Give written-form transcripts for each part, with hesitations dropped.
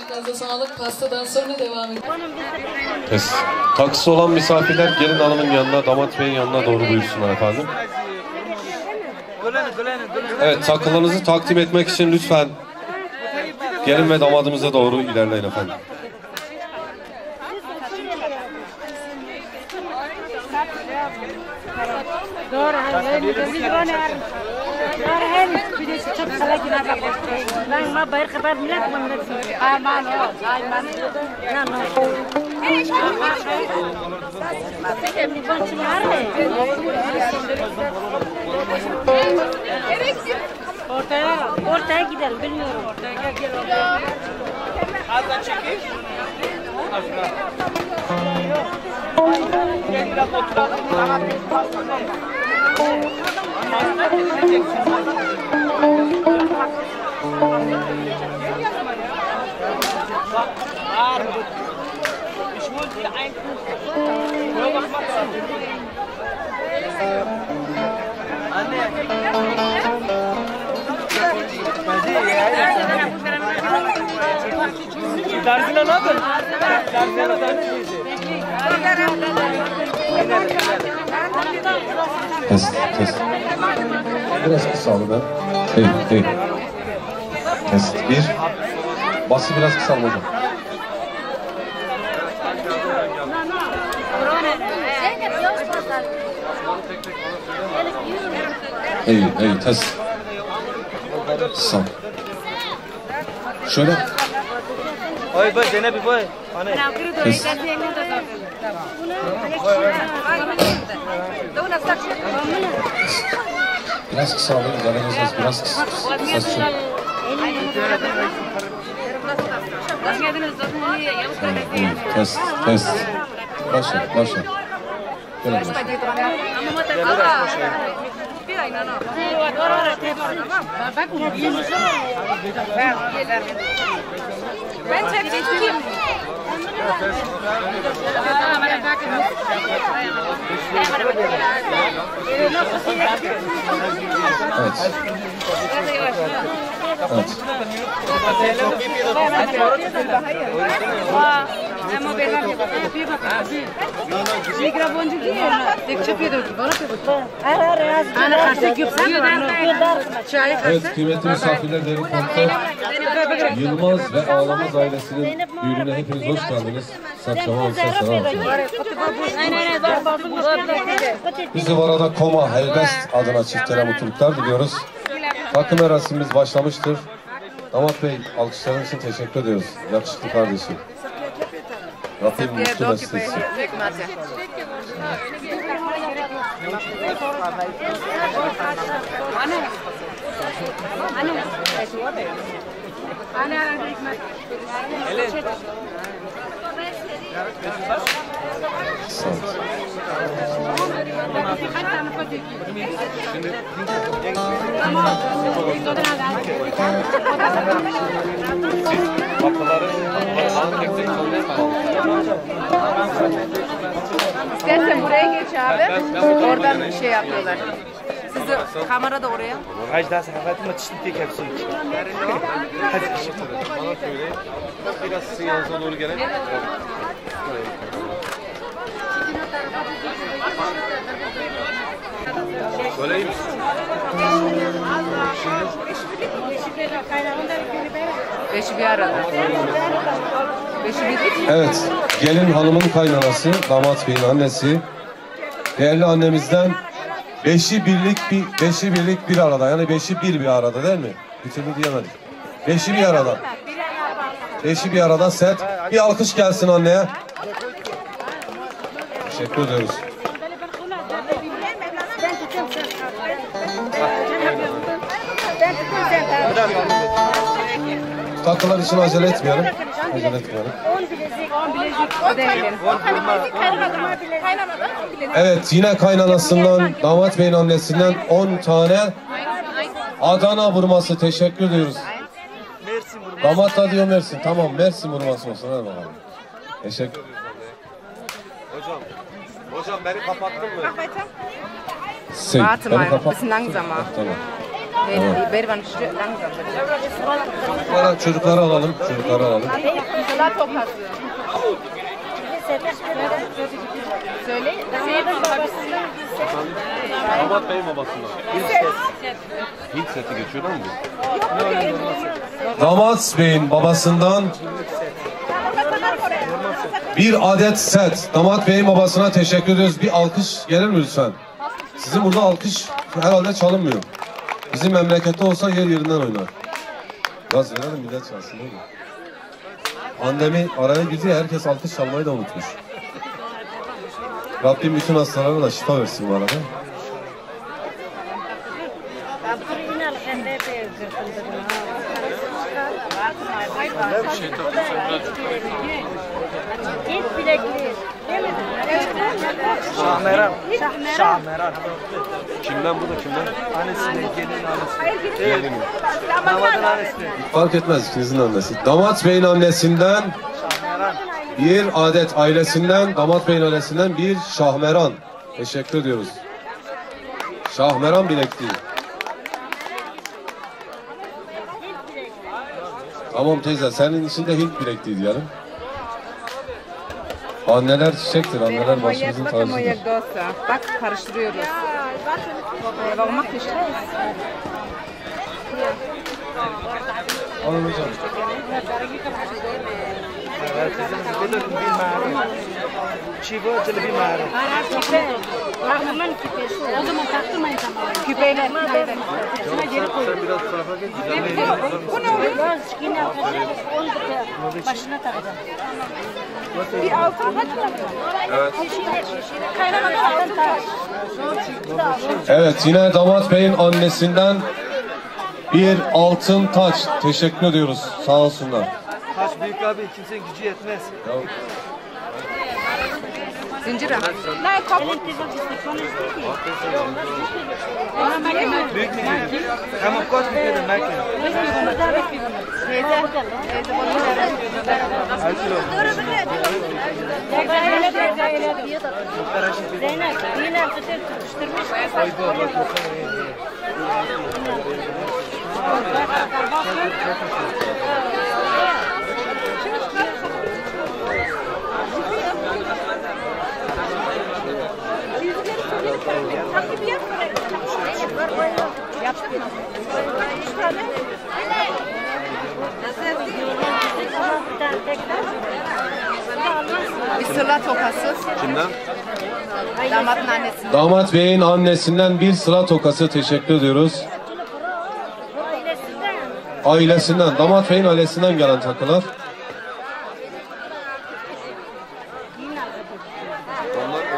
Ayaklarınıza sağlık. Pastadan sonra devam edelim. Pes. Takısı olan misafirler gelin hanımın yanına, damat beyin yanına doğru buyursunlar efendim. Evet, takılarınızı takdim etmek için lütfen gelin ve damadımıza doğru ilerleyin efendim. Ortaya gidelim, bilmiyorum. Ortaya gel ortaya. Azdan çekil. Gel biraz oturalım. Dersine ne yapın? Dersine Kes, kes. Biraz kısa alın ben. Değil. Kes. Bir. Bası biraz kısa alın hocam. İyi, test. Sağ. Şöyle. Oy boy, Zeynep boy. Test. Biraz kısa alın, biraz kısa. Ses çok. Test. Başla. Böyle başla. Ben çekeyim. Evet, kıymetli misafirler, değerli konuklar, Yılmaz ve Ağlamaz ailesinin düğününe hepiniz hoş geldiniz. Saçma selam. Biz de bu arada Koma Helbest adına çiftlere mutluluklar diliyoruz. Takım merasimimiz başlamıştır. Damat Bey, alkışlarınız için teşekkür ediyoruz. Yakışıklı kardeşim. Rabbim mutlu mesut etsin. Sağ olun. İstersen buraya geç abi. Oradan bir şey yapıyorlar. Sizi kamera da oraya. Hacda sahabatımda çişlik hepsini. Hadi. Bana söyleyin. Biraz sizin yanınıza doğru gelen. Böyle iyi misin? Beşi bir arada. Evet, gelin hanımın kaynanası, damat beyin annesi. Değerli annemizden beşi birlik bir arada. Yani beşi bir arada değil mi? Bir türlü diyemedik. Beşi bir arada. Beşi bir arada set. Bir alkış gelsin anneye. Teşekkür ediyoruz. Takılar için acele etmeyelim. Evet, yine kaynanasından, damat beyin annesinden 10 tane Adana vurması. Teşekkür ediyoruz. Damat da diyor Mersin. Tamam, Mersin vurması olsun. Hadi bakalım. Teşekkür ediyoruz. Hocam beni kapattın mı? Warte mal, ein bisschen langsamer. Tamam. Çocukları alalım. Çocukları alalım. Sıla tokası. Söyle. Damat Bey'in babasından. Hint seti geçiyor değil mi? Damat Bey'in babasından bir adet set. Damat Bey'in babasına teşekkür ediyoruz. Bir alkış gelir mi lütfen? Sizin burada alkış herhalde çalınmıyor. Bizim memlekette olsa yer yerinden oynar. Gaz verelim millet çalsın değil mi? Pandemi araya girdi ya, herkes alkış çalmayı da unutmuş. Rabbim bütün hastalara da şifa versin bu arada. Şahmeran. Şahmeran. Kimden bu da kimden? Annesine, gelin annesi. Gelin. Damadın annesi. Fark etmez ikinizin annesi. Damat Bey'in annesinden bir adet, ailesinden, Damat Bey'in ailesinden bir şahmeran. Teşekkür ediyoruz. Şahmeran bilekliği. Tamam teyze, senin için de Hint bilekliği diyelim. Anneler çiçektir, anneler başımızın tacıdır. Bak karıştırıyoruz. Bakmak işte. Alın hocam. Küpeyle. Biraz tarafa geç. Başına takacağım. Bir altın Evet. Kaynamadan altın taş. Evet, yine Damat Bey'in annesinden bir altın taç. Teşekkür ediyoruz. Sağ olsunlar. Taş büyük abi, kimsenin gücü yetmez. zincir al. Büyük mü? Tamam, koş bir kere merkez. Teyze bana ver. Zeynep yine tutuşturmuş. Bir sıla tokası. Kimden? Damatın annesi. Damat Bey'in annesinden bir sıra tokası. Teşekkür ediyoruz. Ailesinden, Damat Bey'in ailesinden gelen takılar.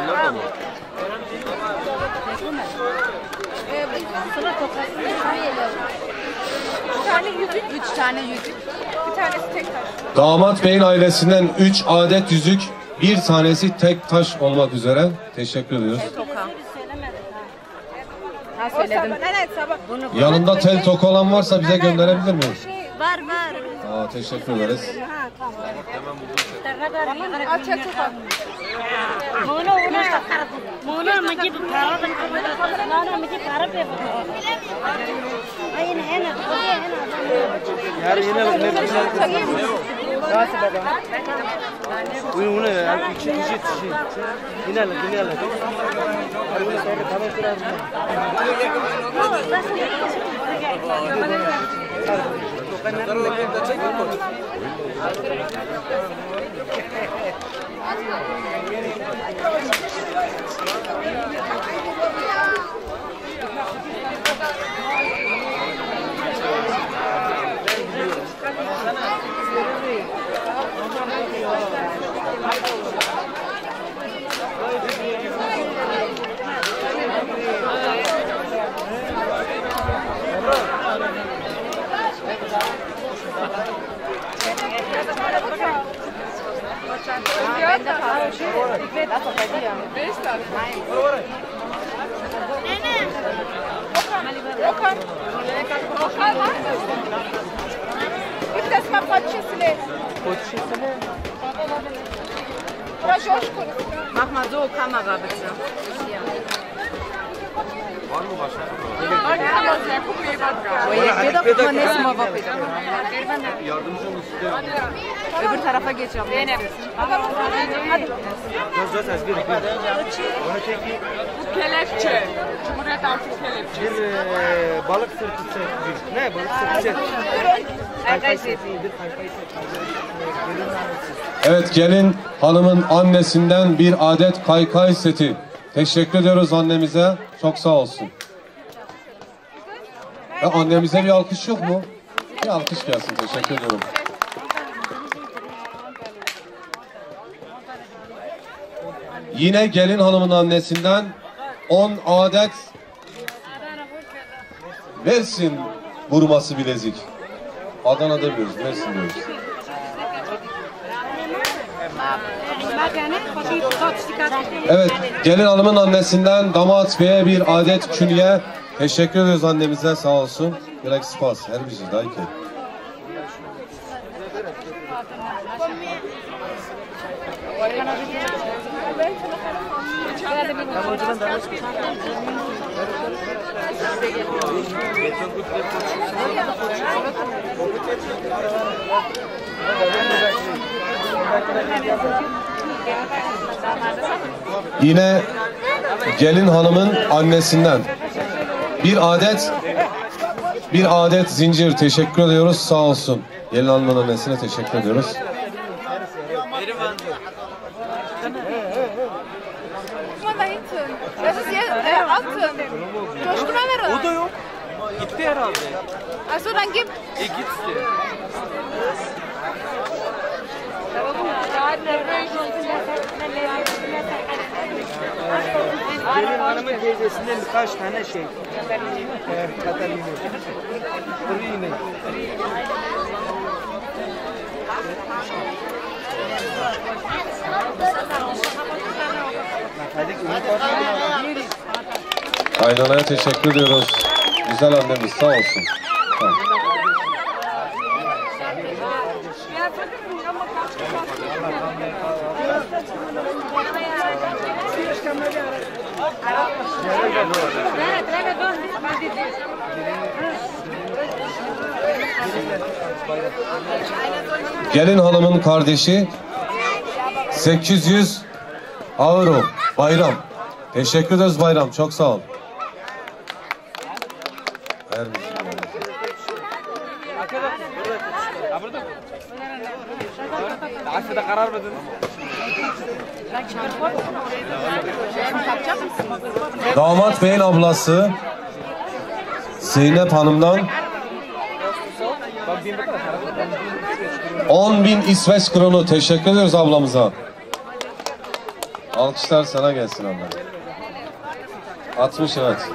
Onlar da mı? Üç tane yüzük. Bir tanesi tek taş. Damat Bey'in ailesinden 3 adet yüzük, bir tanesi tek taş olmak üzere. Teşekkür ediyoruz. Toka. Ha söyledim. Yanında tel toka olan varsa bize gönderebilir mi? Var var. Aa, teşekkür ederiz. Mona मुझे खारा बन के ना ना मुझे खारा पे आई है ना Yarın yine bak ne güzel. Nasıl baba? Uyumunu ya, içi. Yine al. Hadi sonra tamam kurar. Mach mal so, Kamera bitte. Öbür tarafa geçiyorum. Hadi. Kelepçe. Cumhuriyet altı kelepçe. Bir balık sırtı set. Ne balık sırtı set? Kaykay seti. Bir kaykay seti. Evet, gelin hanımın annesinden bir adet kaykay seti. Teşekkür ediyoruz annemize. Çok sağ olsun. Annemize bir alkış yok mu? Bir alkış gelsin. Teşekkür ediyorum. Yine gelin hanımın annesinden 10 adet Mersin vurması bilezik. Adana'da diyoruz, Mersin diyoruz. Evet, gelin hanımın annesinden damat beye bir adet künye. Teşekkür ediyoruz annemize, sağ olsun. Gerek spas, her bir şey daha ki. Yine gelin hanımın annesinden bir adet zincir. Teşekkür ediyoruz, sağ olsun. Gelin hanımın annesine teşekkür ediyoruz. Das ist jetzt Altın. Coşkun'a ver onu. O da yok. Gitti herhalde. Achso, dann gib. Gitti. Gelin hanımın teyzesinden birkaç tane şey. Katalini. Rine. Kaynanaya teşekkür ediyoruz. Güzel annemiz, sağ olsun. Tamam. Gelin hanımın kardeşi 800 euro Bayram. Teşekkür ederiz Bayram. Çok sağ ol. Aslında karar verdin. Damat beyin ablası Zeynep Hanım'dan 10.000 İsveç kronu. Teşekkür ediyoruz ablamıza. Alkışlar sana gelsin abla. 60 evet.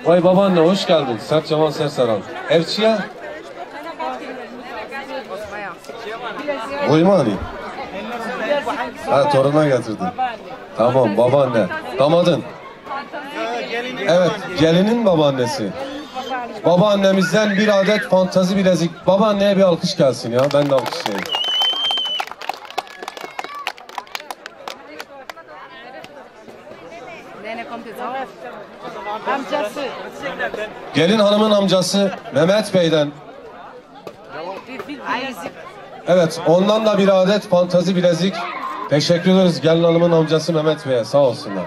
Vay babaanne hoş geldin. Sertcaman Sersaran. Evçiye. Koyma hani. Ha toruna getirdin. Tamam babaanne. Damadın. Evet gelinin babaannesi. Babaannemizden bir adet fantazi bilezik. Babaanneye bir alkış gelsin ya. Ben de alkışlayayım. Amcası. Gelin hanımın amcası Mehmet Bey'den. Evet ondan da bir adet fantazi bilezik. Teşekkür ederiz gelin hanımın amcası Mehmet Bey'e. Sağ olsunlar.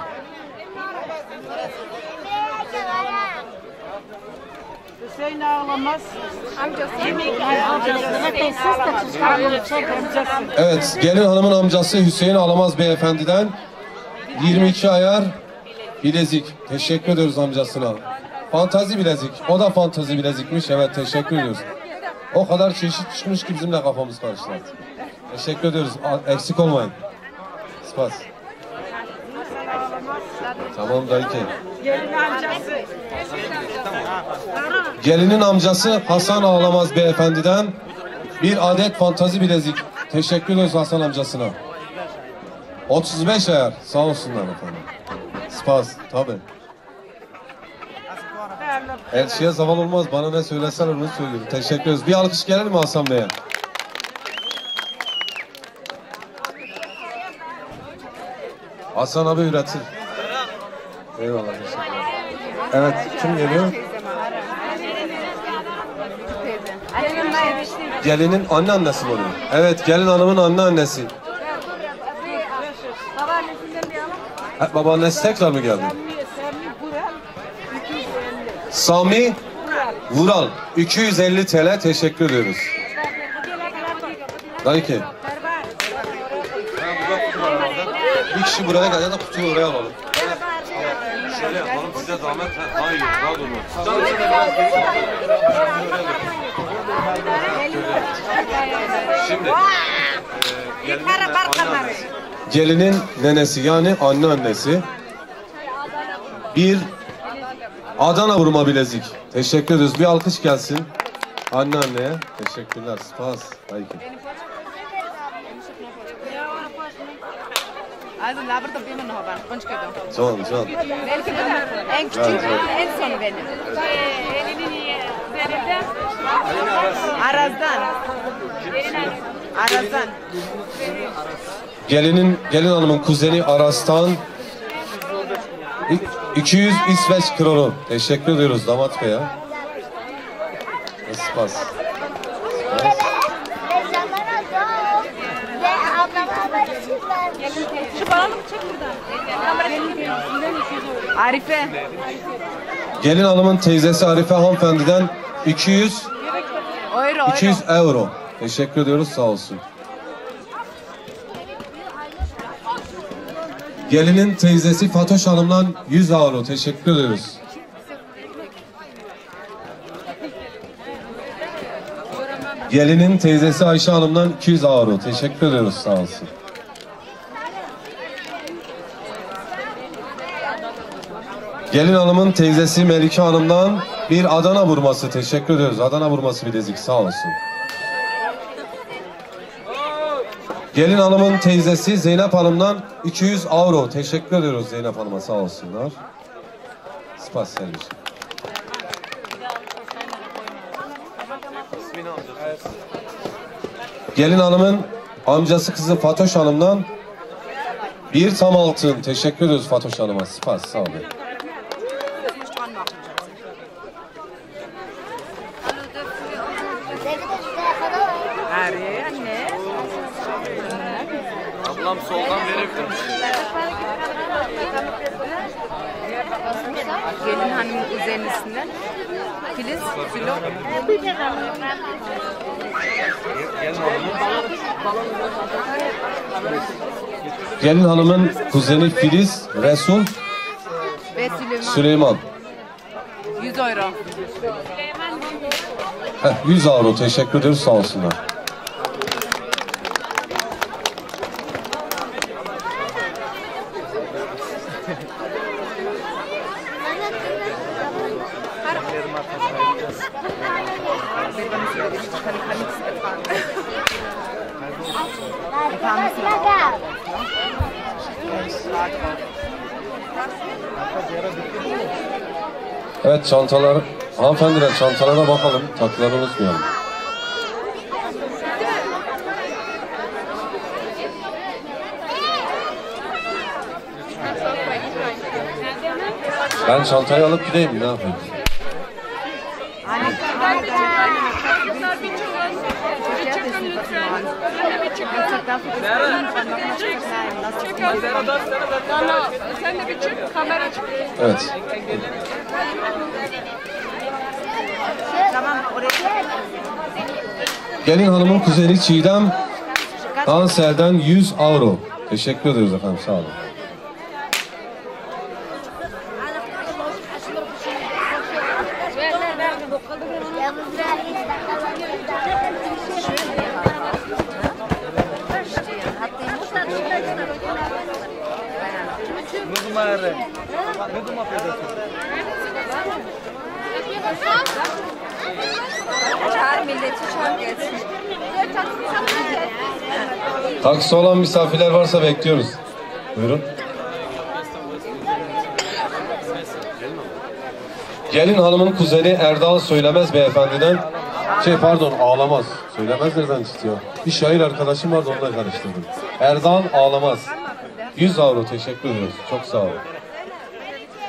Hüseyin ağlamaz. Evet gelin hanımın amcası Hüseyin Ağlamaz Beyefendi'den 22 ayar bilezik. Teşekkür ediyoruz amcasına. Fantazi bilezik. O da fantazi bilezikmiş. Evet teşekkür ediyoruz. O kadar çeşit çıkmış ki bizim de kafamız karıştı. Teşekkür ediyoruz. Eksik olmayın. Spas. Tamam dayı ki. Gelinin amcası Hasan Ağlamaz Beyefendi'den bir adet fantazi bilezik. Teşekkür ediyoruz Hasan amcasına. 35 ayar. Sağ olsunlar efendim. Spas. Tabii. Elçiye zaval olmaz. Bana ne söyleseler onu söylüyorum. Teşekkür ederiz. Bir alkış gelir mi Hasan Bey'e? Hasan abi üretir. Eyvallah. Teşekkürler. Evet, kim geliyor? Gelinin anneannesi mi oluyor? Evet, gelin hanımın anneannesi. Babaannesi tekrar mı geldi? Sami Vural 250 TL teşekkür ediyoruz. Dayı ki. Bir kişi buraya geldi ya da kutuyu oraya alalım. Şöyle yapalım size zahmet. Daha iyi, daha doğru. Şimdi gelinin nenesi yani anneannesi bir Adana vurma bilezik. Teşekkür ediyoruz. Bir alkış gelsin anneanneye. Teşekkürler. Spas. Hayki. Can. Belki de en küçük, en sonu benim. Araz'dan. Gelin hanımın kuzeni Aras'tan 200 İsveç kronu. Teşekkür ediyoruz damat bey'e. Spas. Şu balanı çek buradan. Arife. Gelin hanımın teyzesi Arife hanımefendiden 200 euro. Teşekkür ediyoruz, sağ olsun. Gelinin teyzesi Fatoş Hanım'dan 100 euro. Teşekkür ediyoruz. Gelinin teyzesi Ayşe Hanım'dan 200 euro. Teşekkür ediyoruz, sağ olsun. Gelin hanımın teyzesi Melike Hanım'dan bir Adana vurması. Teşekkür ediyoruz. Adana vurması bilezik, sağ olsun. Gelin hanımın teyzesi Zeynep Hanım'dan 200 euro. Teşekkür ediyoruz Zeynep Hanım'a, sağ olsunlar. Spas servis. Gelin hanımın amcası kızı Fatoş Hanım'dan bir tam altın. Teşekkür ediyoruz Fatoş Hanım'a. Spas, sağ olun. Ablam soldan verebilir misin? Gelin hanımın kuzenisinden Filiz, Filo. Gelin hanımın kuzeni Filiz, Resul Ve Süleyman. 100 euro. 100 euro. Teşekkür ederiz, sağ olsunlar. Evet, çantalar, hanımefendiler çantalara bakalım, takıları unutmayalım. Ben çantayı alıp gideyim, ne yapayım? Sen de bir çık, kamera çık. Evet. Gelin hanımın kuzeni Çiğdem Dansel'den 100 euro. Teşekkür ediyoruz efendim, sağ olun. Çağır milleti, çağır gelsin. Taksi olan misafirler varsa bekliyoruz. Buyurun. Gelin hanımın kuzeni Erdal Söylemez beyefendiden Ağlamaz. Söylemez nereden çıktı ya? Bir şair arkadaşım vardı, onunla karıştırdım. Erdal Ağlamaz. 100 euro, teşekkür ediyoruz. Çok sağ olun.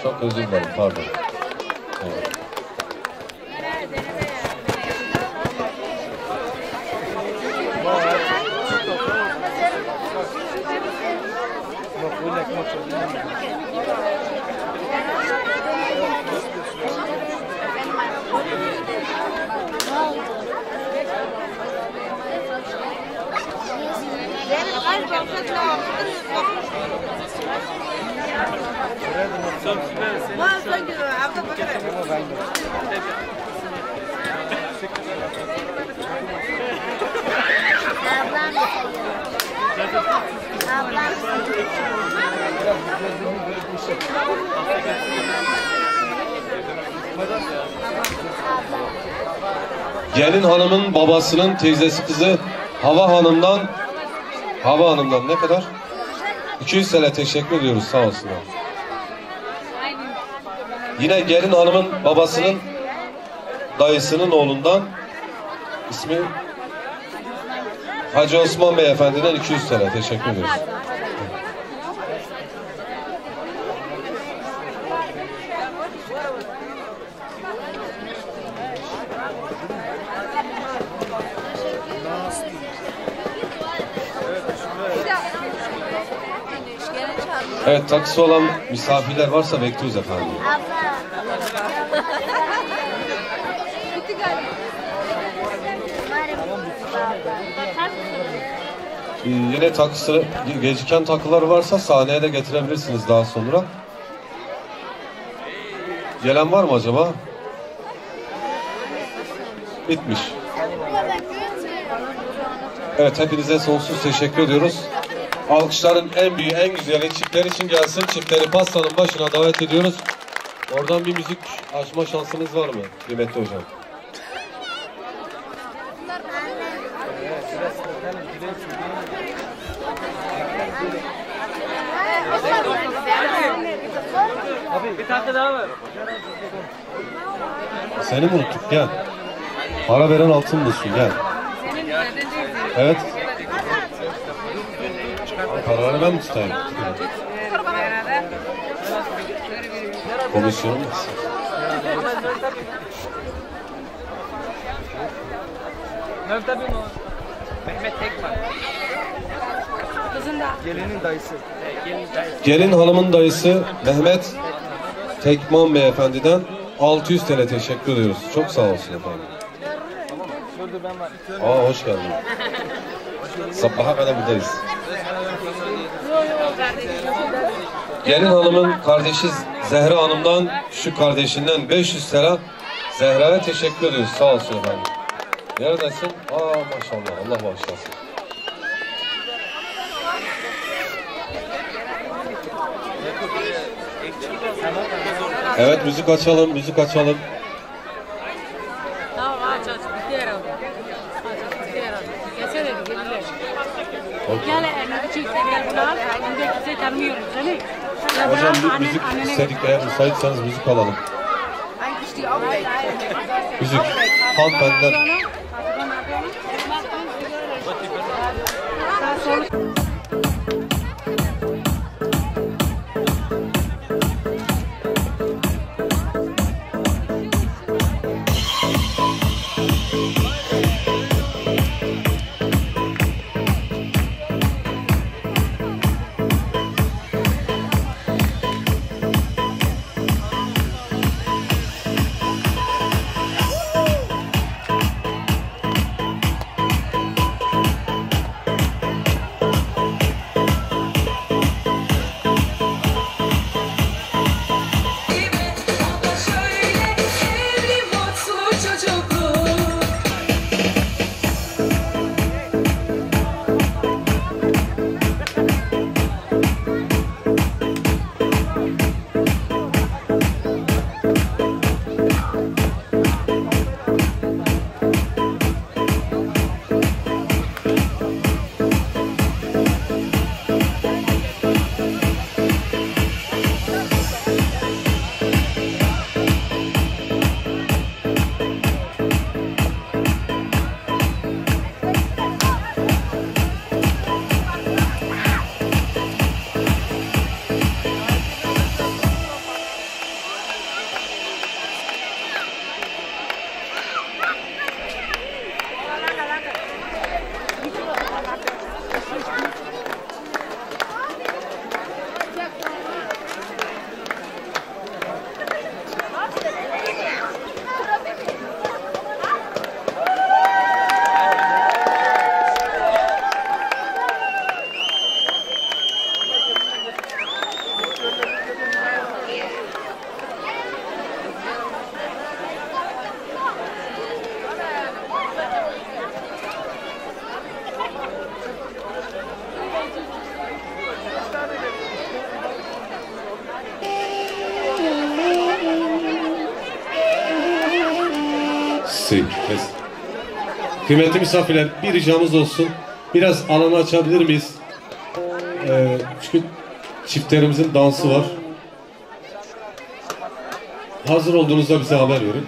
Çok özür dilerim, pardon. Evet. Gelin hanımın babasının teyzesi kızı Hava Hanım'dan ne kadar? 200 TL teşekkür ediyoruz, sağ olsunlar. Yine gelin hanımın babasının dayısının oğlundan, ismi Hacı Osman Beyefendi'den 200 TL teşekkür ediyoruz. Evet, taksi olan misafirler varsa bekliyoruz efendim. Yine taksi, geciken takılar varsa sahneye de getirebilirsiniz daha sonra. Gelen var mı acaba? Bitmiş. Evet, hepinize sonsuz teşekkür ediyoruz. Alkışların en büyüğü, en güzeli çiftler için gelsin. Çiftleri pastanın başına davet ediyoruz. Oradan bir müzik açma şansınız var mı kıymetli hocam? Abi bir tane daha var. Seni mi unuttuk? Gel. Para veren altın bulsun, gel. Evet. Paraları ben mi tutayım? Komisyon mu? Mehmet Tekman. Gelinin dayısı. Gelin hanımın dayısı Mehmet Tekman Beyefendi'den 600 TL teşekkür ediyoruz. Çok sağ olsun efendim. Hoş geldin. Sabaha kadar buradayız. Gelin hanımın kardeşi Zehra Hanım'dan, şu kardeşinden 500 TL Zehra'ya teşekkür ediyoruz. Sağ olsun efendim. Neredesin? Maşallah, Allah bağışlasın. Evet, müzik açalım, müzik açalım. Tamam, aç bitti herhalde. Bitti herhalde. Gelsene gelirler. Gel elini çekse gel bunu al. Şimdi kimse tanımıyoruz seni. Hocam bir müzik istedik, eğer müsaitseniz müzik alalım. Müzik. Hanımefendiler. Kes. Kıymetli misafirler, bir ricamız olsun. Biraz alanı açabilir miyiz? Çünkü çiftlerimizin dansı var. Hazır olduğunuzda bize haber verin.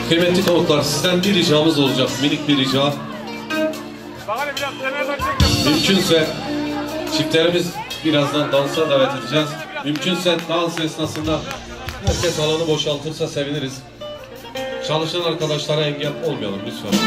Kıymetli konuklar, sizden bir ricamız olacak, minik bir rica. Mümkünse çiftlerimiz birazdan dansa davet edeceğiz. Mümkünse dans esnasında herkes alanı boşaltırsa seviniriz. Çalışan arkadaşlara engel olmayalım lütfen.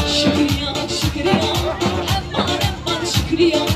Şükriya, şükriya, emman emman şükriya.